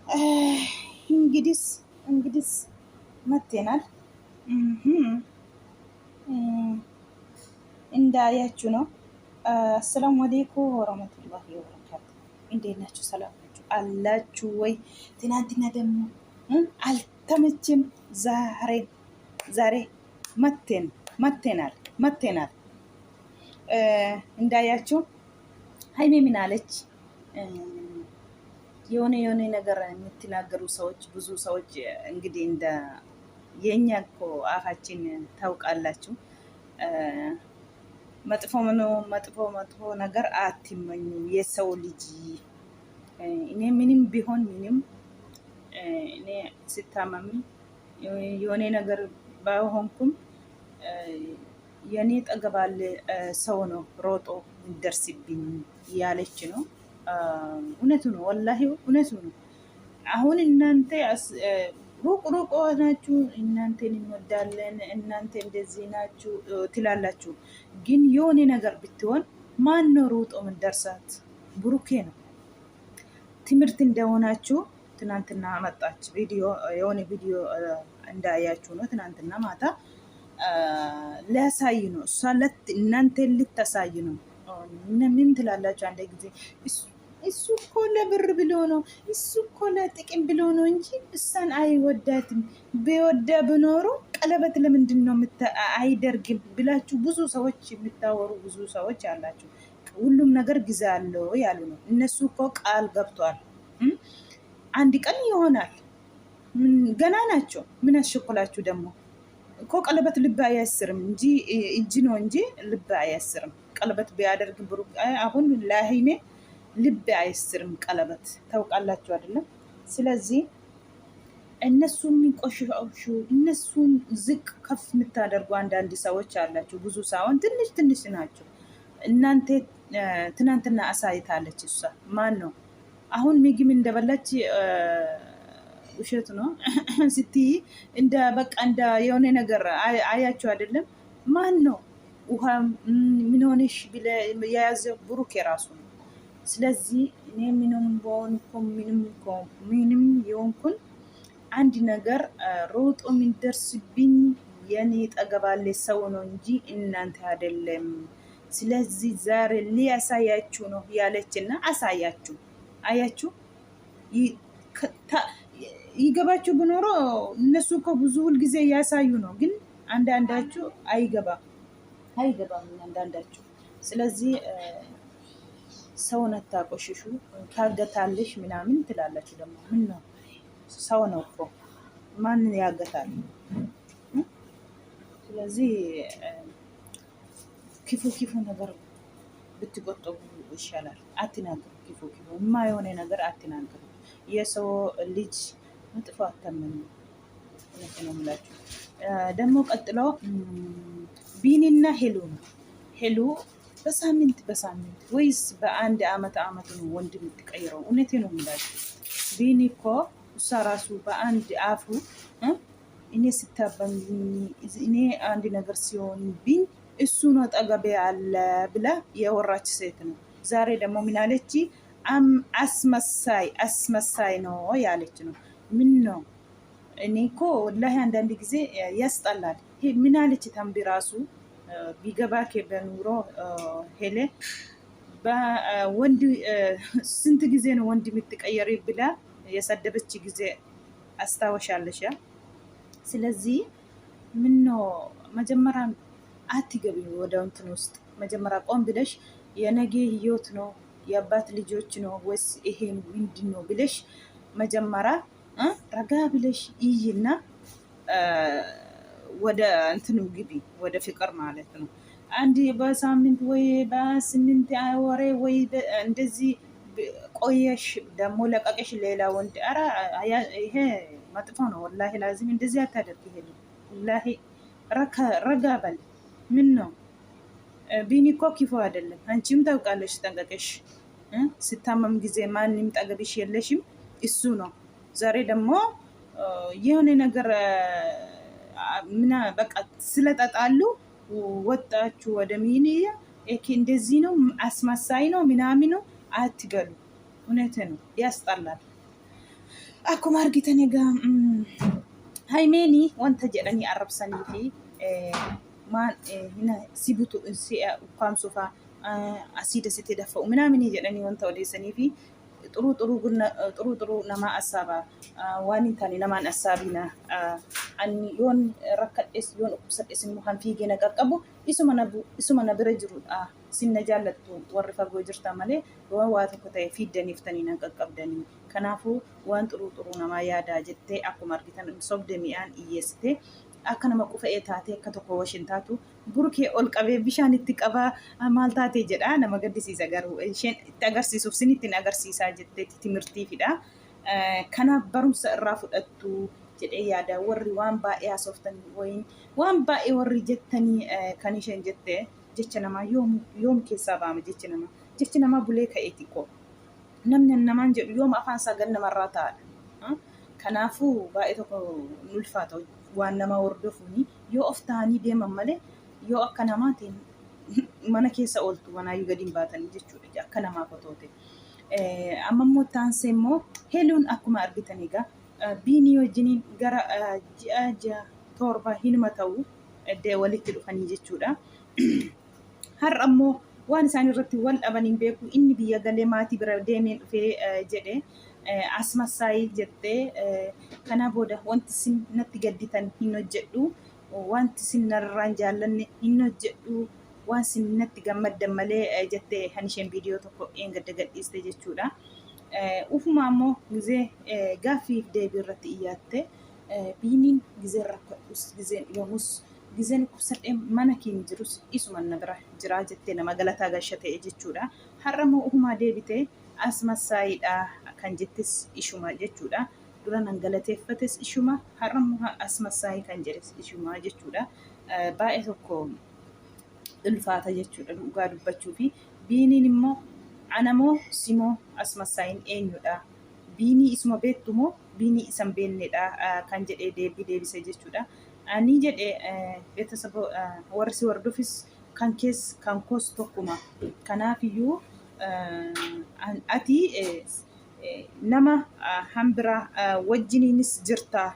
እንግዲስ እንግዲስ መጥተናል። እንዳያችሁ ነው። አሰላሙ አለይኩም ወረህመቱላሂ ወበረካቱ። እንዴት ናችሁ? ሰላም ናችሁ አላችሁ ወይ? ትናንትና ደግሞ አልተመችም። ዛሬ መጥተናል። እንዳያችሁ ሀይሜ ምን አለች? የሆነ ነገር የምትናገሩ ሰዎች ብዙ ሰዎች እንግዲህ እንደ የእኛ እኮ አፋችን ታውቃላችሁ። መጥፎ ነገር አትመኙ የሰው ልጅ። እኔ ምንም ቢሆን ምንም እኔ ስታመም የሆነ ነገር ባይሆንኩም የኔ ጠገባል ሰው ነው ሮጦ የሚደርስብኝ ያለች ነው። እውነቱ ነው፣ ወላሂ እውነቱ ነው። አሁን እናንተ ሩቅ ናችሁ፣ እናንተን እንወዳለን፣ እናንተ እንደዚህ ናችሁ ትላላችሁ። ግን የሆነ ነገር ብትሆን ማን ነው ሩጦ ምንደርሳት? ብሩኬ ነው። ትምህርት እንደሆናችሁ ትናንትና መጣች የሆነ ቪዲዮ እንዳያችሁ ነው። ትናንትና ማታ ሊያሳይ ነው፣ እሷ እናንተ ልታሳይ ነው። ምን ትላላችሁ? አንድ ጊዜ እሱ እኮ ለብር ብሎ ነው፣ እሱ እኮ ለጥቅም ብሎ ነው እንጂ እሷን አይወዳትም። ቢወዳ ብኖሩ ቀለበት ለምንድን ነው አይደርግም ብላችሁ ብዙ ሰዎች የምታወሩ ብዙ ሰዎች አላችሁ። ሁሉም ነገር ጊዜ አለው ያሉ ነው። እነሱ እኮ ቃል ገብቷል። አንድ ቀን ይሆናል። ገና ናቸው። ምን ያስቸኩላችሁ ደግሞ? እኮ ቀለበት ልብ አያስርም እንጂ እጅ ነው እንጂ ልብ አያስርም። ቀለበት ቢያደርግ ብሩክ አሁን ለሀይሜ ልብ አያስርም ቀለበት፣ ታውቃላችሁ አይደለም? ስለዚህ እነሱ የሚቆሽሹ እነሱን ዝቅ ከፍ የምታደርጉ አንዳንድ ሰዎች አላችሁ። ብዙ ሳይሆን ትንሽ ናቸው። እናንተ ትናንትና አሳይታለች። እሷ ማን ነው አሁን ምግብ እንደበላች ውሸት ነው ስትይ እንደ በቃ እንደ የሆነ ነገር አያችሁ አይደለም? ማን ነው ውሃ ምን ሆነሽ ብለ የያዘ ብሩክ የራሱ ነው። ስለዚህ እኔ ምንም ምንም የሆንኩን አንድ ነገር ሮጦ የሚደርስብኝ የኔ ጠገባሌ ሰው ነው እንጂ እናንተ አይደለም። ስለዚህ ዛሬ ሊያሳያችሁ ነው ያለችና አሳያችሁ። አያችሁ ይገባችሁ ብኖሮ እነሱ እኮ ብዙ ሁልጊዜ እያሳዩ ነው። ግን አንዳንዳችሁ አይገባም አንዳንዳችሁ። ስለዚህ ሰውን አታቆሽሹ። ካገታልሽ ምናምን ትላላችሁ ደግሞ። ምን ነው ሰው ነው እኮ ማን ያገታል? ስለዚህ ክፉ ነገር ብትቆጠቡ ይሻላል። አትናገሩ፣ ክፉ የማይሆነ ነገር አትናገሩ። የሰው ልጅ መጥፎ አታመኑ። እውነት ነው የምላችሁ። ደግሞ ቀጥሎ ቢኒና ሄሉ በሳምንት ወይስ በአንድ አመት ነው ወንድ የምትቀይረው? እውነቴ ነው የምላችሁ። ቢኒ እኮ እሷ ራሱ በአንድ አፉ እኔ ስታበም እኔ አንድ ነገር ሲሆንብኝ እሱ ነው ጠገቤ አለ ብላ የወራች ሴት ነው። ዛሬ ደግሞ ምን አለች? አስመሳይ ነው ያለች ነው። ምን ነው? እኔ እኮ ወላሂ አንዳንድ ጊዜ ያስጠላል። ምን አለች? ተንቢ ራሱ ቢገባ በኑሮ ሄለ በወንድ ስንት ጊዜ ነው ወንድ የምትቀየሪ ብላ የሰደበች ጊዜ አስታወሻለሽ? ስለዚህ ምን ነው መጀመሪያ አትገቢ ወደ እንትን ውስጥ። መጀመሪያ ቆም ብለሽ የነገ ህይወት ነው የአባት ልጆች ነው ወይስ ይሄ ምንድን ነው ብለሽ መጀመሪያ ረጋ ብለሽ ይይና ወደ እንትኑ ግቢ፣ ወደ ፍቅር ማለት ነው። አንድ በሳምንት ወይ በ8 ወሬ ወይ እንደዚህ ቆየሽ ደግሞ ለቀቀሽ ሌላ ወንድ። ኧረ ይሄ መጥፎ ነው ወላሂ። ላዚም እንደዚህ አታደርግ። ይሄ ወላሂ ረጋ በል። ምን ነው ቢኒ እኮ ክፉ አይደለም። አንቺም ታውቃለሽ ጠንቀቀሽ። ስታመም ጊዜ ማንም ጠገብሽ የለሽም፣ እሱ ነው። ዛሬ ደግሞ የሆነ ነገር ምና በቃ ስለጠጣሉ ወጣችሁ ወደ ሚዲያ እንደዚህ ነው አስመሳይ ነው ምናምን ነው አትበሉ። እውነት ነው ያስጠላል። Akkuma argitan egaa Haimeenii wanta jedhanii arrabsanii fi maal si butu si ukkaamsuufaa asiida sitti daffa'u minaaminii jedhanii wanta odeessanii fi ጥሩ nama asaaba waan hin taane namaan asaabina ani yoon rakkadhes yoon dhukkubsadhes immoo kan fiigee na qaqqabu isuma na bira jirudha sinna jaallattu warri fagoo jirtan malee waan waa tokko ta'e fiiddaniif tanii na qaqqabdanii kanaafuu waan xuru namaa yaadaa jettee akkuma argitan sobde mi'aan iyyeessite akka nama qufa'ee taatee akka tokko washin taatu burkee ol qabee bishaan itti qabaa maal taatee jedha nama gaddisiisa garuu isheen itti agarsiisuuf sin ittiin agarsiisaa jettee timirtiifidha. Kanaaf barumsa irraa fudhattu jedhee yaada warri waan baay'ee haasoftanii wayin waan baay'ee warri jettanii kan isheen jette jecha namaa yoom keessaa baama jechi namaa bulee ka'ee xiqqoo namni namaan jedhu yoom afaan sagal namarraa ta'adha. Kanaafuu baay'ee tokko ulfaata waan nama hordofuuni yoo of ta'anii deeman malee yoo akka namaatiin mana keessa ooltu wanaayyuu gadi hin baatanii jechuudha akka namaaf otoote. Amma immoo taansee immoo Heeluun akkuma argitan egaa biinii wajjiniin gara ji'a 7 hinuma ta'u walitti dhufanii jechuudha. Har'a immoo waan isaan irratti wal dhaban hin beeku inni biyya galee maatii bira deemee dhufee jedhe asmassaayii jettee kana booda wanti sin natti gadditan hin hojjedhu wanti sin narraan jaallanne hin hojjedhu waan sin natti gammaddan malee jettee kan isheen viidiyoo tokko gadda gadhiiste jechuudha. Ufuma ammoo gizee gaaffiif deebii irratti iyyatte biiniin gizee rakkadhus gizeen dhibamus gizeen kubsadhee mana keenya jirus isuma na bira jira jettee nama galataa gasha ta'e jechuudha. Har'a immoo ufumaa deebitee asmassaayiidha kan jettes ishuma jechuudha. Dura nan galateeffates ishuma har'a immoo asmassaayii kan jedhes ishuma jechuudha. Baay'ee tokko ulfaata jechuudha dhugaa dubbachuu fi biiniin immoo anamoo simoo asmassaayiin eenyudha biinii isuma beektu moo biinii isan beennedha kan jedhee deebise jechuudha. Ani jedhee beetasaba warri si hordofis kan koos tokkuma kanaafiyyuu ati nama hambira wajjiniinis jirta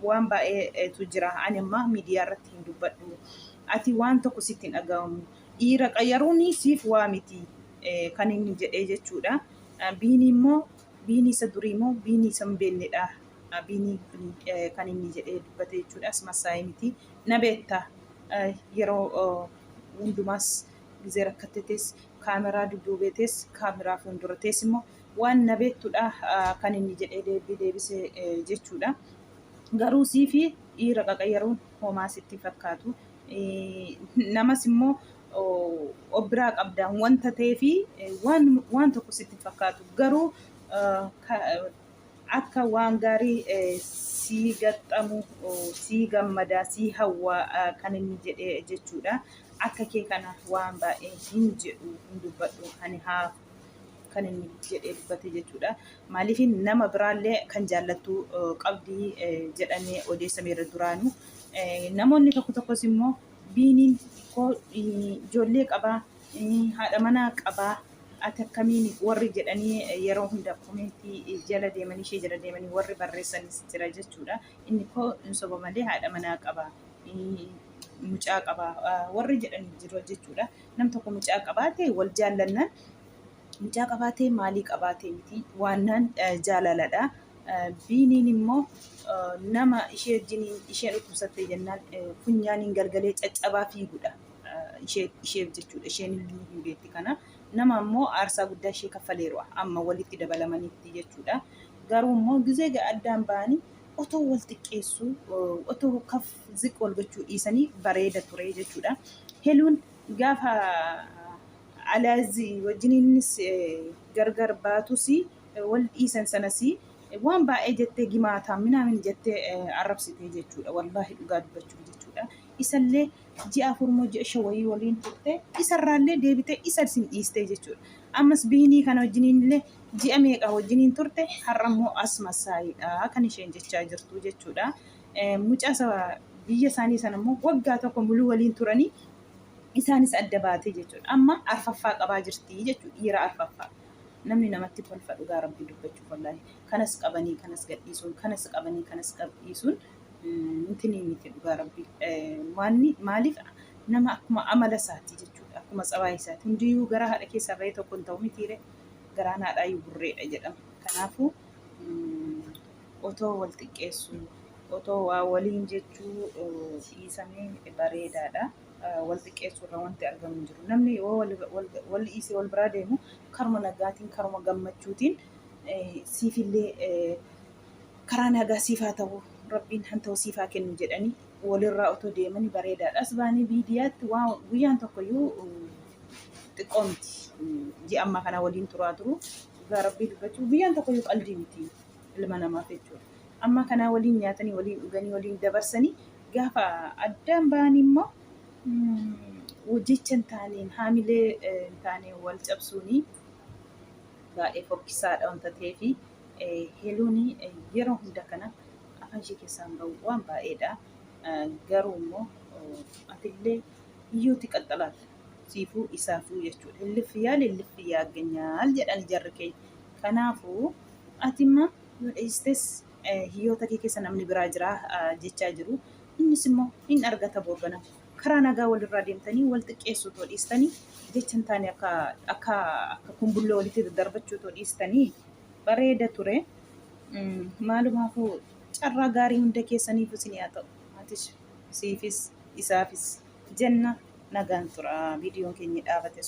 waan baay'eetu jira ani amma miidiyaa irratti hin dubbadhu ati waan tokko sitti hin dhagahamu dhiira qayyaruuni siif waa miti kan inni jedhee jechuudha. Biinii immoo biinii isa durii immoo biinii isa hin beennedha biinii kan inni jedhee dubbate jechuudha. Asmassaayii miti na beekta yeroo hundumaas gizee rakkattees kaameraa dudduubeetes kaameraa fuulduratees immoo waan na beektudha kan inni jedhee deebise jechuudha. Garuu sii fi dhiira qaqayyaruun homaa sitti fakkaatu namas immoo obbiraa qabdaan wanta ta'ee fi waan tokko sitti fakkaatu garuu akka waan gaarii sii gaxxamu sii gammadaa sii hawwaa kan inni jedhee jechuudha. Akka kee kana waan baay'ee hin jedhu hin dubbadhu kan inni jedhee dubbate jechuudha. Maaliif nama biraallee kan jaallattu qabdii jedhamee odeessameera duraanu. Namoonni tokkos immoo biiniin ijoollee qabaa haadha manaa qabaa ati akkamiin warri jedhanii yeroo hunda komentii jala deemanii ishee jala deemanii warri barreessanis jira jechuudha. Inni koo hin soba malee haadha manaa qabaa mucaa qabaa warri jedhanii jiru jechuudha. Nam tokko mucaa qabaatee wal jaallannan mucaa qabaatee maalii qabaatee miti waannaan jaalaladha. Biiniin immoo nama ishee wajjiniin isheen dhukkubsattee jennaan funyaaniin galgalee caccabaa fiigudha isheef jechuudha. Isheen hin beekti kana nama immoo aarsaa guddaa ishee kaffaleeru amma walitti dabalamanitti jechuudha. Garuu immoo gizee addaan ba'anii otoo wal xiqqeessuu otoo kaf ziq wal gochuu dhiisanii bareeda ture jechuudha. Heeluun gaafa alaazii wajjiniinis gargar baatus wal dhiisan sanas waan baay'ee jettee gimaataa minaamin jettee arrabsitee jechuudha. Wallaahi dhugaa dubbachuu jechuudha. Isallee ji'a 4 ji'a 5 wayii waliin turte isarraallee deebitee isa sin dhiistee jechuudha. Ammas biinii kana wajjiniinillee ji'a meeqa wajjiniin turte har'a immoo asmassaayiidha kan isheen jechaa jirtu jechuudha. Mucaa saba biyya isaanii sana immoo waggaa tokko muluu waliin turanii isaanis adda baatee jechuudha. Amma arfaffaa qabaa jirti jechuudha. Dhiira arfaffaa. namni namatti kolfa dhugaa rabbii dubbachuuf wallaahi. Kanas qabanii kanas gadhiisuun kanas qabanii kanas gadhiisuun miti dhugaa rabbii. Maaliif nama akkuma amala isaati jechuudha. Akkuma tsabaa isaati. Hundiyyuu gara haadha keessaa bahee tokko hin ta'u mitiire garaan haadhaayyuu burreedha jedhama. Kanaafuu otoo wal xiqqeessuu otoo waa waliin jechuu dhiisamee bareedaadha. Wal xiqqeessuurra wanti argamu hin jiru. Namni yoo wal dhiisee wal biraa deemu karuma nagaatiin karuma gammachuutiin siifillee karaa nagaa siifaa ta'u rabbiin han ta'u siifaa kennu jedhanii walirraa otoo deemanii bareedaadha. As baanii viidiyaatti guyyaan tokkoyyuu xiqqoo miti. Ji'a ammaa kana waliin turaa turu dhugaa rabbii dubbachuu guyyaan tokkoyyuu qalbii miti ilma namaaf jechuudha. Amma kana waliin nyaatanii waliin dhuganii waliin dabarsanii gaafa addaan ba'anii immoo jecha hin taaneen haamilee hin taaneen wal cabsuuni baay'ee fokkisaadha wanta ta'eef heeluun yeroo hunda kana afaan ishee keessaan bahu waan baay'eedha. Garuu immoo atillee hiyyooti qaxxalaaf siifuu isaafuu jechuudha. Lilliffi yaagganyaal jedhan jarri keenya. Kanaafuu atimma yoo dhiistes hiyyoota kee keessa namni biraa jira jechaa jiru. Innis immoo hin argata boorgana. Karaa nagaa walirraa deemtanii wal xiqqeessuu too dhiistanii jecha hin taane akka kumbullee walitti darbachuu too dhiistanii bareeda ture. Maalumaafuu carraa gaarii hunda keessaniif isin haa ta'u. Atis siifis isaafis jenna nagaan tura. Viidiyoon keenya dhaabate.